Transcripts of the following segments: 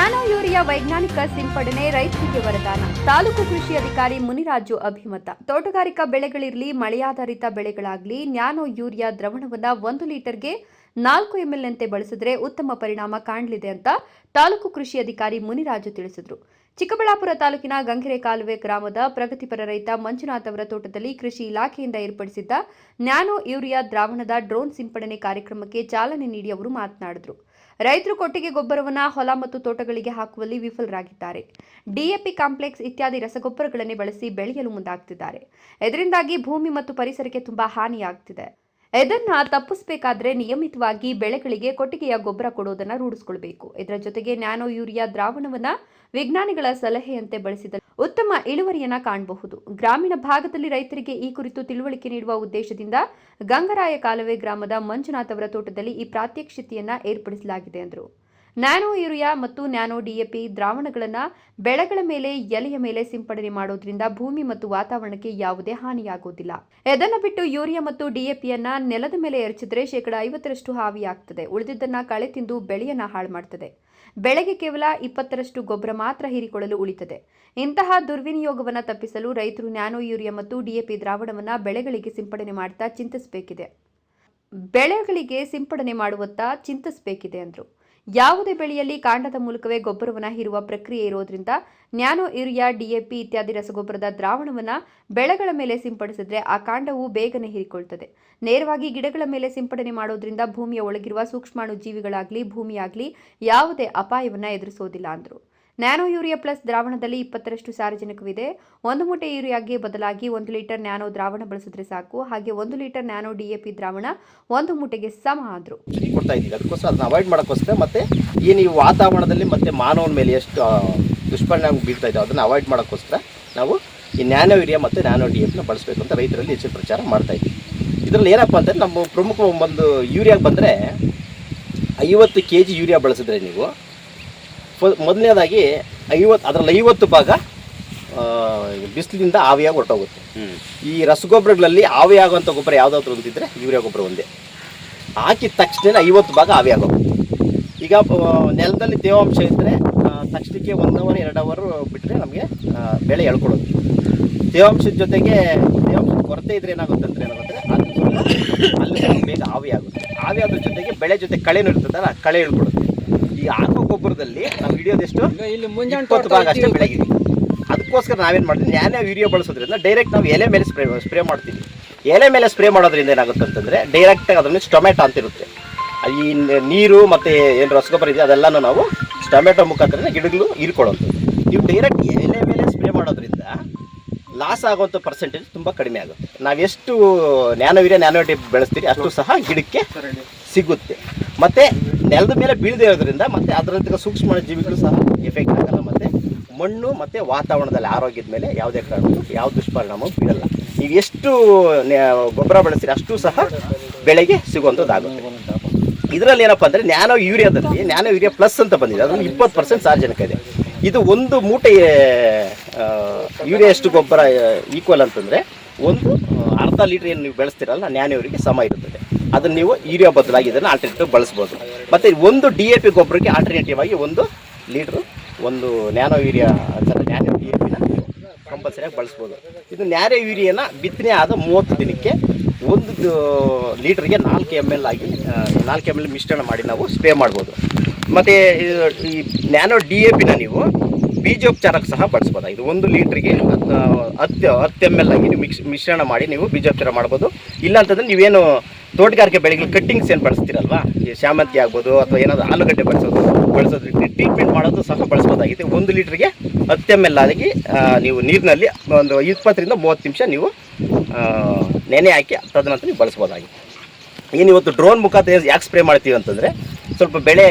Nano urea ವೈಜ್ಞಾನಿಕ ಸಿಂಪಡಣೆ ರೈತರಿಗೆ ವರದಾನ. ತಾಲೂಕು ಕೃಷಿ ಅಧಿಕಾರಿ ಮುನಿರಾಜು ಅಭಿಮತ. ತೋಟಗಾರಿಕಾ ಬೆಳೆಗಳಿರಲಿ, ಮಳೆಯಾಧಾರಿತ ಬೆಳೆಗಳಾಗಲಿ, ನ್ಯಾನೋ ಯೂರಿಯಾ ದ್ರವಣವನ್ನು 1 ಲೀಟರ್ಗೆ 4 ml ನಂತೆ ಬಳಸಿದ್ರೆ ಉತ್ತಮ ಪರಿಣಾಮ ಕಾಣಲಿದೆ ಅಂತ ತಾಲೂಕು ಕೃಷಿ ಅಧಿಕಾರಿ ಮುನಿರಾಜು ತಿಳಿಸಿದರು. ಚಿಕ್ಕಬಳ್ಳಾಪುರ ತಾಲೂಕಿನ ಗಂಗೆರೆ ಕಾಲುವೆ ಗ್ರಾಮದ ಪ್ರಗತಿಪರ ರೈತ ಮಂಜುನಾಥ್ ಅವರ ತೋಟದಲ್ಲಿ ಕೃಷಿ ಇಲಾಖೆಯಿಂದ ಏರ್ಪಡಿಸಿದ್ದ ನ್ಯಾನೋ ಯೂರಿಯಾ ದ್ರಾವಣದ ಡ್ರೋನ್ ಸಿಂಪಡಣೆ ಕಾರ್ಯಕ್ರಮಕ್ಕೆ ಚಾಲನೆ ನೀಡಿ ಅವರು ಮಾತನಾಡಿದರು. ರೈತರು ಕೊಟ್ಟಿಗೆ ಗೊಬ್ಬರವನ್ನು ಹೊಲ ಮತ್ತು ತೋಟಗಳಿಗೆ ಹಾಕುವಲ್ಲಿ ವಿಫಲರಾಗಿದ್ದಾರೆ. ಡಿಎಪಿ ಕಾಂಪ್ಲೆಕ್ಸ್ ಇತ್ಯಾದಿ ರಸಗೊಬ್ಬರಗಳನ್ನೇ ಬಳಸಿ ಬೆಳೆಯಲು ಮುಂದಾಗ್ತಿದ್ದಾರೆ. ಇದರಿಂದಾಗಿ ಭೂಮಿ ಮತ್ತು ಪರಿಸರಕ್ಕೆ ತುಂಬಾ ಹಾನಿಯಾಗ್ತಿದೆ. ಇದನ್ನ ತಪ್ಪಿಸಬೇಕಾದ್ರೆ ನಿಯಮಿತವಾಗಿ ಬೆಳೆಗಳಿಗೆ ಕೊಟ್ಟಿಗೆಯ ಗೊಬ್ಬರ ಕೊಡೋದನ್ನ ರೂಢಿಸಿಕೊಳ್ಳಬೇಕು. ಇದರ ಜೊತೆಗೆ ನ್ಯಾನೋ ಯೂರಿಯಾ ದ್ರಾವಣವನ್ನ ವಿಜ್ಞಾನಿಗಳ ಸಲಹೆಯಂತೆ ಬಳಸಿದರೆ ಉತ್ತಮ ಇಳುವರಿಯನ್ನ ಕಾಣಬಹುದು. ಗ್ರಾಮೀಣ ಭಾಗದಲ್ಲಿ ರೈತರಿಗೆ ಈ ಕುರಿತು ತಿಳುವಳಿಕೆ ನೀಡುವ ಉದ್ದೇಶದಿಂದ ಗಂಗರಾಯ ಕಾಲುವೆ ಗ್ರಾಮದ ಮಂಜುನಾಥ್ ಅವರ ತೋಟದಲ್ಲಿ ಈ ಪ್ರಾತ್ಯಕ್ಷಿತೆಯನ್ನ ಏರ್ಪಡಿಸಲಾಗಿದೆ ಎಂದರು. ನ್ಯಾನೋ ಯೂರಿಯಾ ಮತ್ತು ನ್ಯಾನೋ ಡಿಎಪಿ ದ್ರಾವಣಗಳನ್ನು ಬೆಳೆಗಳ ಮೇಲೆ, ಎಲೆಯ ಮೇಲೆ ಸಿಂಪಡಣೆ ಮಾಡೋದ್ರಿಂದ ಭೂಮಿ ಮತ್ತು ವಾತಾವರಣಕ್ಕೆ ಯಾವುದೇ ಹಾನಿಯಾಗುವುದಿಲ್ಲ. ಇದನ್ನು ಬಿಟ್ಟು ಯೂರಿಯಾ ಮತ್ತು ಡಿಎಪಿಯನ್ನ ನೆಲದ ಮೇಲೆ ಎರಚಿದ್ರೆ 50% ಹಾವಿಯಾಗ್ತದೆ. ಉಳಿದಿದ್ದನ್ನ ಕಳೆ ತಿಂದು ಬೆಳೆಯನ್ನ ಹಾಳು ಮಾಡ್ತದೆ. ಬೆಳೆಗೆ ಕೇವಲ 20% ಗೊಬ್ಬರ ಮಾತ್ರ ಹೀರಿಕೊಳ್ಳಲು ಉಳಿತದೆ. ಇಂತಹ ದುರ್ವಿನಿಯೋಗವನ್ನು ತಪ್ಪಿಸಲು ರೈತರು ನ್ಯಾನೋ ಯೂರಿಯಾ ಮತ್ತು ಡಿಎಪಿ ದ್ರಾವಣವನ್ನು ಬೆಳೆಗಳಿಗೆ ಸಿಂಪಡಣೆ ಮಾಡುತ್ತಾ ಚಿಂತಿಸಬೇಕಿದೆ ಎಂದರು. ಯಾವುದೇ ಬೆಳೆಯಲ್ಲಿ ಕಾಂಡದ ಮೂಲಕವೇ ಗೊಬ್ಬರವನ್ನು ಹೀರುವ ಪ್ರಕ್ರಿಯೆ ಇರೋದ್ರಿಂದ ನ್ಯಾನೋ ಯೂರಿಯಾ, ಡಿಎಪಿ ಇತ್ಯಾದಿ ರಸಗೊಬ್ಬರದ ದ್ರಾವಣವನ್ನು ಬೆಳೆಗಳ ಮೇಲೆ ಸಿಂಪಡಿಸಿದ್ರೆ ಆ ಕಾಂಡವು ಬೇಗನೆ ಹೀರಿಕೊಳ್ತದೆ. ನೇರವಾಗಿ ಗಿಡಗಳ ಮೇಲೆ ಸಿಂಪಡಣೆ ಮಾಡೋದ್ರಿಂದ ಭೂಮಿಯ ಒಳಗಿರುವ ಸೂಕ್ಷ್ಮಾಣು ಜೀವಿಗಳಾಗಲಿ, ಭೂಮಿಯಾಗಲಿ ಯಾವುದೇ ಅಪಾಯವನ್ನು ಎದುರಿಸೋದಿಲ್ಲ ಅಂದರು. ನ್ಯಾನೋ ಯೂರಿಯಾ ಪ್ಲಸ್ ದ್ರಾವಣದಲ್ಲಿ 20% ಸಾರಜನಕವಿದೆ. 1 ಮೂಟೆ ಯೂರಿಯಾಗೆ ಬದಲಾಗಿ 1 ಲೀಟರ್ ನ್ಯಾನೋ ದ್ರಾವಣ ಬಳಸಿದ್ರೆ ಸಾಕು. ಹಾಗೆ 1 ಲೀಟರ್ ನ್ಯಾನೋ ಡಿಎಪಿ ದ್ರಾವಣ 1 ಮೂಟೆಗೆ ಸಮ ಆದ್ರು. ಕೊಡ್ತಾ ಇದ್ದೀವಿ. ಅದಕ್ಕೋಸ್ಕರ ಅದನ್ನ ಅವಾಯ್ಡ್ ಮಾಡೋಕ್ಕೋಸ್ಕರ ಮತ್ತೆ ಈ ವಾತಾವರಣದಲ್ಲಿ ಮತ್ತೆ ಮಾನವನ ಮೇಲೆ ಎಷ್ಟು ದುಷ್ಪರಿಣಾಮ ಬೀಳ್ತಾ ಇದೆ ಅದನ್ನು ಅವಾಯ್ಡ್ ಮಾಡೋಕ್ಕೋಸ್ಕರ ನಾವು ಈ ನ್ಯಾನೋ ಯೂರಿಯಾ ಮತ್ತು ನ್ಯಾನೋ ಡಿಎಪಿನ ಬಳಸಬೇಕು ಅಂತ ರೈತರಲ್ಲಿ ಹೆಚ್ಚು ಪ್ರಚಾರ ಮಾಡ್ತಾ ಇದ್ದೀವಿ. ಇದರಲ್ಲಿ ಏನಪ್ಪ ಅಂದರೆ ನಮ್ಮ ಪ್ರಮುಖ ಒಂದು ಯೂರಿಯಾಗೆ ಬಂದರೆ 50 kg ಯೂರಿಯಾ ಬಳಸಿದ್ರೆ ನೀವು ಮೊದಲನೇದಾಗಿ ಅದರಲ್ಲಿ 50 ಭಾಗ ಬಿಸಿಲಿನಿಂದ ಆವಿಯಾಗಿ ಹೊರಟೋಗುತ್ತೆ. ಈ ರಸಗೊಬ್ಬರಗಳಲ್ಲಿ ಆವಿಯಾಗುವಂಥ ಗೊಬ್ಬರ ಯಾವುದಾದ್ರು ಒಂದಿದ್ರೆ ಯೂರಿಯಾ ಗೊಬ್ಬರ ಒಂದೇ ಹಾಕಿದ ತಕ್ಷಣ 50 ಭಾಗ ಆವಿಯಾಗೋಗುತ್ತೆ. ಈಗ ನೆಲದಲ್ಲಿ ತೇವಾಂಶ ಇದ್ದರೆ ತಕ್ಷಣಕ್ಕೆ 1 ಅವರ್ 2 ಅವರ್ ಬಿಟ್ಟರೆ ನಮಗೆ ಬೆಳೆ ಎಳ್ಕೊಳ್ಳೋದು. ತೇವಾಂಶದ ಜೊತೆಗೆ ತೇವಾಂಶದ ಕೊರತೆ ಇದ್ರೆ ಏನಾಗುತ್ತೆ ಅಲ್ಲಿ ಬೇಗ ಆವಿಯಾಗುತ್ತೆ. ಆವಿಯಾದ್ರ ಜೊತೆಗೆ ಬೆಳೆ ಜೊತೆ ಕಳೆನೂ ಇರ್ತದಲ್ಲ, ಕಳೆ ಎಳ್ಕೊಳ್ಳುತ್ತೆ. ಈ ಹಾಕೋ ಗೊಬ್ಬರದಲ್ಲಿ ನಾವು ಹಿಡಿಯೋದೆಷ್ಟು 20 ಭಾಗ ಅಷ್ಟೇ ಬೆಳೆಗಿದೆ. ಅದಕ್ಕೋಸ್ಕರ ನಾವೇನು ಮಾಡ್ತೀವಿ, ನ್ಯಾನೋ ಯೂರಿಯಾ ಬಳಸೋದ್ರಿಂದ ಡೈರೆಕ್ಟ್ ನಾವು ಎಲೆ ಮೇಲೆ ಸ್ಪ್ರೇ ಮಾಡ್ತೀವಿ. ಎಲೆ ಮೇಲೆ ಸ್ಪ್ರೇ ಮಾಡೋದ್ರಿಂದ ಏನಾಗುತ್ತೆ ಅಂತಂದರೆ ಡೈರೆಕ್ಟಾಗಿ ಅದರಲ್ಲಿ ಟೊಮೆಟೊ ಅಂತಿರುತ್ತೆ. ಈ ನೀರು ಮತ್ತು ಏನು ರಸಗೊಬ್ಬರ ಇದೆ ಅದೆಲ್ಲನೂ ನಾವು ಟೊಮೆಟೊ ಮುಖಾಂತರ ಗಿಡಗಳು ಹೀರ್ಕೊಳ್ಳೋದು. ನೀವು ಡೈರೆಕ್ಟ್ ಎಲೆ ಮೇಲೆ ಸ್ಪ್ರೇ ಮಾಡೋದ್ರಿಂದ ಲಾಸ್ ಆಗುವಂಥ ಪರ್ಸೆಂಟೇಜ್ ತುಂಬ ಕಡಿಮೆ ಆಗುತ್ತೆ. ನಾವೆಷ್ಟು ನ್ಯಾನೋ ಯೂರಿಯಾ, ನ್ಯಾನೋ ಡಿ ಬೆಳೆಸ್ತೀರಿ ಅಷ್ಟು ಸಹ ಗಿಡಕ್ಕೆ ಸಿಗುತ್ತೆ. ಮತ್ತು ನೆಲದ ಮೇಲೆ ಬೀಳದೇ ಇರೋದ್ರಿಂದ ಮತ್ತು ಅದರಂಥ ಸೂಕ್ಷ್ಮ ಜೀವಿಗಳು ಸಹ ಎಫೆಕ್ಟ್ ಆಗಲ್ಲ. ಮತ್ತು ಮಣ್ಣು ಮತ್ತು ವಾತಾವರಣದಲ್ಲಿ ಆರೋಗ್ಯದ ಮೇಲೆ ಯಾವುದೇ ಕಾರಣಕ್ಕೂ ಯಾವ ದುಷ್ಪರಿಣಾಮ ಬೀಳಲ್ಲ. ನೀವು ಎಷ್ಟು ಗೊಬ್ಬರ ಬಳಸ್ತೀರಿ ಅಷ್ಟು ಸಹ ಬೆಳೆಗೆ ಸಿಗುವಂಥದ್ದಾಗುತ್ತೆ. ಇದರಲ್ಲಿ ಏನಪ್ಪ ಅಂದರೆ ನ್ಯಾನೋ ಯೂರಿಯಾ ಪ್ಲಸ್ ಅಂತ ಬಂದಿದೆ. ಅದರಲ್ಲಿ 20% ಸಾರಜನಕ ಇದೆ. ಇದು 1 ಮೂಟೆ ಯೂರಿಯಾ ಎಷ್ಟು ಗೊಬ್ಬರ ಈಕ್ವಲ್ ಅಂತಂದರೆ ಅರ್ಧ ಲೀಟ್ರ್ ಏನು ನೀವು ಬೆಳೆಸ್ತೀರಲ್ಲ ನ್ಯಾನೋ ಯೂರಿಯಾಗೆ ಸಮ ಇರುತ್ತದೆ. ಅದನ್ನು ನೀವು ಯೂರಿಯಾ ಬದಲಾಗಿ ಇದನ್ನು ಆಲ್ಟರ್ನೇಟಿವ್ ಬಳಸ್ಬೋದು. ಮತ್ತು 1 DAP ಗೊಬ್ಬರಕ್ಕೆ ಆಲ್ಟರ್ನೇಟಿವ್ ಆಗಿ 1 ಲೀಟ್ರು 1 ನ್ಯಾನೋ ಯೂರಿಯಾ ನ್ಯಾನೋ DAPನ ಕಂಪಲ್ಸರಿಯಾಗಿ ಬಳಸ್ಬೋದು. ಇದು ನ್ಯಾನೋ ಯೂರಿಯಾನ ಬಿತ್ತನೆ ಆದ 30 ದಿನಕ್ಕೆ 1 ಲೀಟ್ರಿಗೆ 4 ml ಆಗಿ 4 ml ಮಿಶ್ರಣ ಮಾಡಿ ನಾವು ಸ್ಪ್ರೇ ಮಾಡ್ಬೋದು. ಮತ್ತು ಈ ನ್ಯಾನೋ DAPನ ನೀವು ಬೀಜೋಪಚಾರಕ್ಕೆ ಸಹ ಬಳಸ್ಬೋದಾಗಿದೆ. 1 ಲೀಟ್ರಿಗೆ 10 ml ಆಗಿ ನೀವು ಮಿಶ್ರಣ ಮಾಡಿ ನೀವು ಬೀಜೋಪಚಾರ ಮಾಡ್ಬೋದು. ಇಲ್ಲ ಅಂತಂದರೆ ನೀವೇನು ತೋಟಗಾರಿಕೆ ಬೆಳೆಗಳು ಕಟ್ಟಿಂಗ್ಸ್ ಏನು ಬಳಸ್ತೀರಲ್ವ, ಈ ಶಾಮಂತಿ ಆಗ್ಬೋದು ಅಥವಾ ಏನಾದರೂ ಆಲೂಗಡ್ಡೆ ಬಳಸೋದ್ರಿಂದ ಟ್ರೀಟ್ಮೆಂಟ್ ಮಾಡೋದು ಸಹ ಬಳಸ್ಬೋದಾಗಿದೆ. 1 ಲೀಟ್ರಿಗೆ 10 ml ಆಗಿ ನೀವು ನೀರಿನಲ್ಲಿ ಒಂದು 20 ರಿಂದ 30 ನಿಮಿಷ ನೀವು ನೆನೆ ಹಾಕಿ ತದನಂತರ ನೀವು ಬಳಸ್ಬೋದಾಗಿದೆ. ಇವತ್ತು ಡ್ರೋನ್ ಮುಖಾಂತರ ಯಾಕೆ ಸ್ಪ್ರೇ ಮಾಡ್ತೀವಿ ಅಂತಂದರೆ ಸ್ವಲ್ಪ ಬೆಳೆ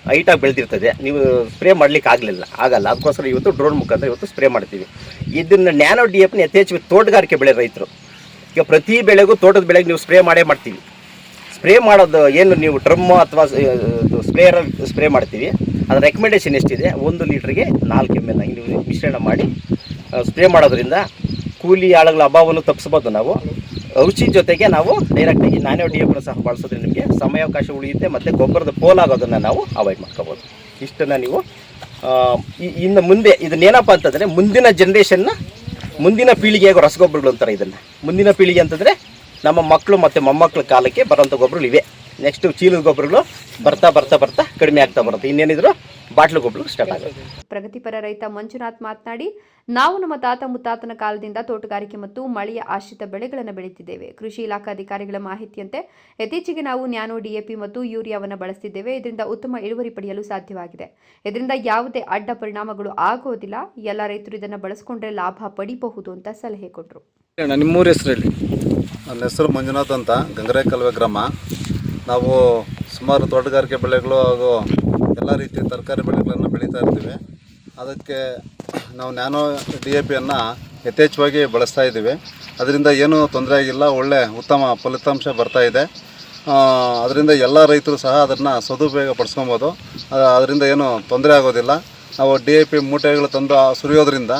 ಹೈಟಾಗಿ ಬೆಳೆದಿರ್ತದೆ, ನೀವು ಸ್ಪ್ರೇ ಮಾಡಲಿಕ್ಕೆ ಆಗಲ್ಲ. ಅದಕ್ಕೋಸ್ಕರ ಇವತ್ತು ಡ್ರೋನ್ ಮುಖಾಂತರ ಇವತ್ತು ಸ್ಪ್ರೇ ಮಾಡ್ತೀವಿ. ಇದನ್ನು ನ್ಯಾನೋ DAPನ ಯಥೇಚ್ಛವಾಗಿ ತೋಟಗಾರಿಕೆ ಬೆಳೆ ರೈತರು ಈಗ ಪ್ರತಿ ಬೆಳೆಗೂ ತೋಟದ ಬೆಳೆಗೆ ನೀವು ಸ್ಪ್ರೇ ಮಾಡ್ತೀವಿ. ಸ್ಪ್ರೇ ಮಾಡೋದು ಏನು ನೀವು ಡ್ರಮ್ಮು ಅಥವಾ ಸ್ಪ್ರೇಯರಲ್ಲಿ ಸ್ಪ್ರೇ ಮಾಡ್ತೀವಿ. ಅದರ ರೆಕಮೆಂಡೇಷನ್ ಎಷ್ಟಿದೆ, 1 ಲೀಟ್ರಿಗೆ 4 ml ಆಗಿ ನೀವು ಮಿಶ್ರಣ ಮಾಡಿ ಸ್ಪ್ರೇ ಮಾಡೋದ್ರಿಂದ ಕೂಲಿ ಆಳುಗಳ ಅಭಾವವನ್ನು ತಪ್ಪಿಸ್ಬೋದು. ನಾವು ಔಷಧಿ ಜೊತೆಗೆ ನಾವು ಡೈರೆಕ್ಟಾಗಿ ನ್ಯಾನೋ DAPನ ಸಹ ಬಳಸೋದ್ರಿಂದ ನಿಮಗೆ ಸಮಯಾವಕಾಶ ಉಳಿಯುತ್ತೆ ಮತ್ತು ಗೊಬ್ಬರದ ಪೋಲಾಗೋದನ್ನು ನಾವು ಅವಾಯ್ಡ್ ಮಾಡ್ಕೋಬೋದು. ಇಷ್ಟನ್ನು ನೀವು ಇನ್ನು ಮುಂದೆ ಇದನ್ನೇನಪ್ಪ ಅಂತಂದರೆ ಮುಂದಿನ ಜನ್ರೇಷನ್ನ ಮುಂದಿನ ಪೀಳಿಗೆಯಾಗೋ ರಸಗೊಬ್ಬರಗಳು ಅಂತಾರೆ ಇದನ್ನು. ಮುಂದಿನ ಪೀಳಿಗೆ ಅಂತಂದರೆ ನಮ್ಮ ಮಕ್ಕಳು ಮತ್ತು ಮೊಮ್ಮಕ್ಕಳ ಕಾಲಕ್ಕೆ ಬರೋಂಥ ಗೊಬ್ಬರಗಳು ಇವೆ. ನೆಕ್ಸ್ಟು ಚೀಲದ ಗೊಬ್ಬರಗಳು ಬರ್ತಾ ಬರ್ತಾ ಬರ್ತಾ ಕಡಿಮೆ ಆಗ್ತಾ ಬರುತ್ತೆ. ಇನ್ನೇನಿದ್ರು ಬಾಟ್ಲು ಗೊಬ್ಬರಗಳು ಸ್ಟಾರ್ಟ್ ಆಗುತ್ತೆ. ಪ್ರಗತಿಪರ ರೈತ ಮಂಜುನಾಥ್ ಮಾತನಾಡಿ, ನಾವು ನಮ್ಮ ತಾತ ಮುತ್ತಾತನ ಕಾಲದಿಂದ ತೋಟಗಾರಿಕೆ ಮತ್ತು ಮಳೆಯ ಆಶ್ರಿತ ಬೆಳೆಗಳನ್ನು ಬೆಳೆಯುತ್ತಿದ್ದೇವೆ. ಕೃಷಿ ಇಲಾಖಾ ಅಧಿಕಾರಿಗಳ ಮಾಹಿತಿಯಂತೆ ಇತ್ತೀಚೆಗೆ ನಾವು ನ್ಯಾನೋ ಡಿಎಪಿ ಮತ್ತು ಯೂರಿಯಾವನ್ನು ಬಳಸುತ್ತಿದ್ದೇವೆ. ಇದರಿಂದ ಉತ್ತಮ ಇಳುವರಿ ಪಡೆಯಲು ಸಾಧ್ಯವಾಗಿದೆ. ಇದರಿಂದ ಯಾವುದೇ ಅಡ್ಡ ಪರಿಣಾಮಗಳು ಆಗೋದಿಲ್ಲ. ಎಲ್ಲ ರೈತರು ಇದನ್ನು ಬಳಸಿಕೊಂಡ್ರೆ ಲಾಭ ಪಡಿಬಹುದು ಅಂತ ಸಲಹೆ ಕೊಟ್ಟರು. ನಿಮ್ಮೂರ ಹೆಸರಲ್ಲಿ? ನನ್ನ ಹೆಸರು ಮಂಜುನಾಥ್ ಅಂತ, ಗಂಗರೇಕಲ್ವೆ ಗ್ರಾಮ. ನಾವು ಸುಮಾರು ತೋಟಗಾರಿಕೆ ಬೆಳೆಗಳು ಹಾಗೂ ಎಲ್ಲ ರೀತಿಯ ತರಕಾರಿ ಬೆಳೆಗಳನ್ನು ಬೆಳೀತಾ ಇರ್ತೀವಿ. ಅದಕ್ಕೆ ನಾವು ನ್ಯಾನೋ DAPಯನ್ನು ಯಥೇಚ್ಛವಾಗಿ ಬಳಸ್ತಾ ಇದ್ದೀವಿ. ಅದರಿಂದ ಏನೂ ತೊಂದರೆ ಆಗಿಲ್ಲ, ಒಳ್ಳೆ ಉತ್ತಮ ಫಲಿತಾಂಶ ಬರ್ತಾಯಿದೆ. ಅದರಿಂದ ಎಲ್ಲ ರೈತರು ಸಹ ಅದನ್ನು ಸದುಪಯೋಗ ಪಡಿಸ್ಕೊಬೋದು. ಅದರಿಂದ ಏನೂ ತೊಂದರೆ ಆಗೋದಿಲ್ಲ. ನಾವು DAP ಮೂಟೆಗಳು ತಂದು ಸುರಿಯೋದ್ರಿಂದ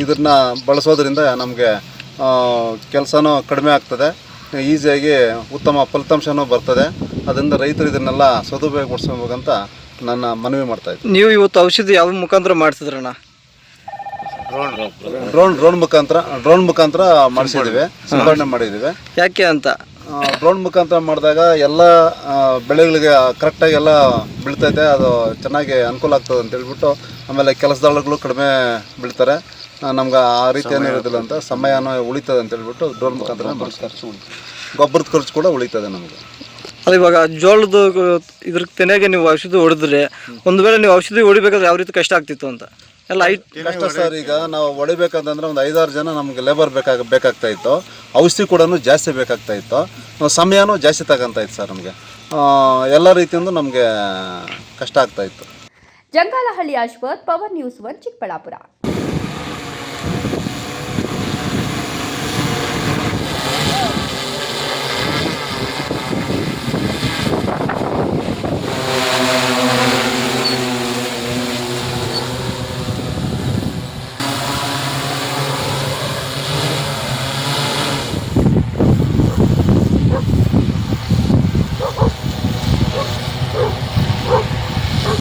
ಇದನ್ನು ಬಳಸೋದ್ರಿಂದ ನಮಗೆ ಕೆಲಸನೂ ಕಡಿಮೆ ಆಗ್ತದೆ, ಈಸಿಯಾಗಿ ಉತ್ತಮ ಫಲಿತಾಂಶನೂ ಬರ್ತದೆ. ಅದರಿಂದ ರೈತರು ಇದನ್ನೆಲ್ಲ ಸದುಪಯೋಗ ಪಡಿಸ್ಕೋಬೇಕಂತ ನನ್ನ ಮನವಿ ಮಾಡ್ತಾಯಿದ್ದೆ. ನೀವು ಇವತ್ತು ಔಷಧಿ ಯಾವ ಮುಖಾಂತರ ಮಾಡ್ತಿದ್ರಣ್ಣ? ಡ್ರೋನ್ ಮುಖಾಂತರ ಮಾಡಿಸಿದ್ದೀವಿ, ಸಿಂಪಡಣೆ ಮಾಡಿದ್ದೀವಿ. ಯಾಕೆ ಅಂತ? ಡ್ರೋನ್ ಮುಖಾಂತರ ಮಾಡಿದಾಗ ಎಲ್ಲ ಬೆಳೆಗಳಿಗೆ ಕರೆಕ್ಟಾಗಿ ಎಲ್ಲ ಬೀಳ್ತೈತೆ, ಅದು ಚೆನ್ನಾಗಿ ಅನುಕೂಲ ಆಗ್ತದೆ ಅಂತ ಹೇಳ್ಬಿಟ್ಟು, ಆಮೇಲೆ ಕೆಲಸದಾಳುಗಳು ಕಡಿಮೆ ಬೀಳ್ತಾರೆ, ನಮ್ಗೆ ಆ ರೀತಿ ಏನೂ ಇರೋದಿಲ್ಲ ಅಂತ, ಸಮಯನೂ ಉಳಿತದೆ ಅಂತ ಹೇಳ್ಬಿಟ್ಟು ಡ್ರೋನ್ ಮುಖಾಂತರ ಗೊಬ್ಬರದ ಖರ್ಚು ಕೂಡ ಉಳಿತದೆ ನಮಗೆ. ಅದು ಇವಾಗ ಜೋಳದ ಇದ್ರ ತೆನೆಗೆ ನೀವು ಔಷಧಿ ಹೊಡೆದ್ರೆ, ಒಂದು ವೇಳೆ ನೀವು ಔಷಧಿ ಹೊಡಿಬೇಕಾದ್ರೆ ಯಾವ ರೀತಿ ಕಷ್ಟ ಆಗ್ತಿತ್ತು ಅಂತ ಎಲ್ಲ ಕಷ್ಟ ಸರ್. ಈಗ ನಾವು ಹೊಡಿಬೇಕಂತಂದ್ರೆ ಒಂದು 5-6 ಜನ ನಮಗೆ ಲೇಬರ್ ಬೇಕಾಗ್ತಾ ಇತ್ತು. ಔಷಧಿ ಕೂಡ ಜಾಸ್ತಿ ಬೇಕಾಗ್ತಾ ಇತ್ತು, ಸಮಯನೂ ಜಾಸ್ತಿ ತಗೊಂತ ಇತ್ತು ಸರ್. ನಮಗೆ ಎಲ್ಲ ರೀತಿಯಿಂದ ನಮಗೆ ಕಷ್ಟ ಆಗ್ತಾ ಇತ್ತು. Jangalahalli Ashwath, power news 1 Chikkaballapur.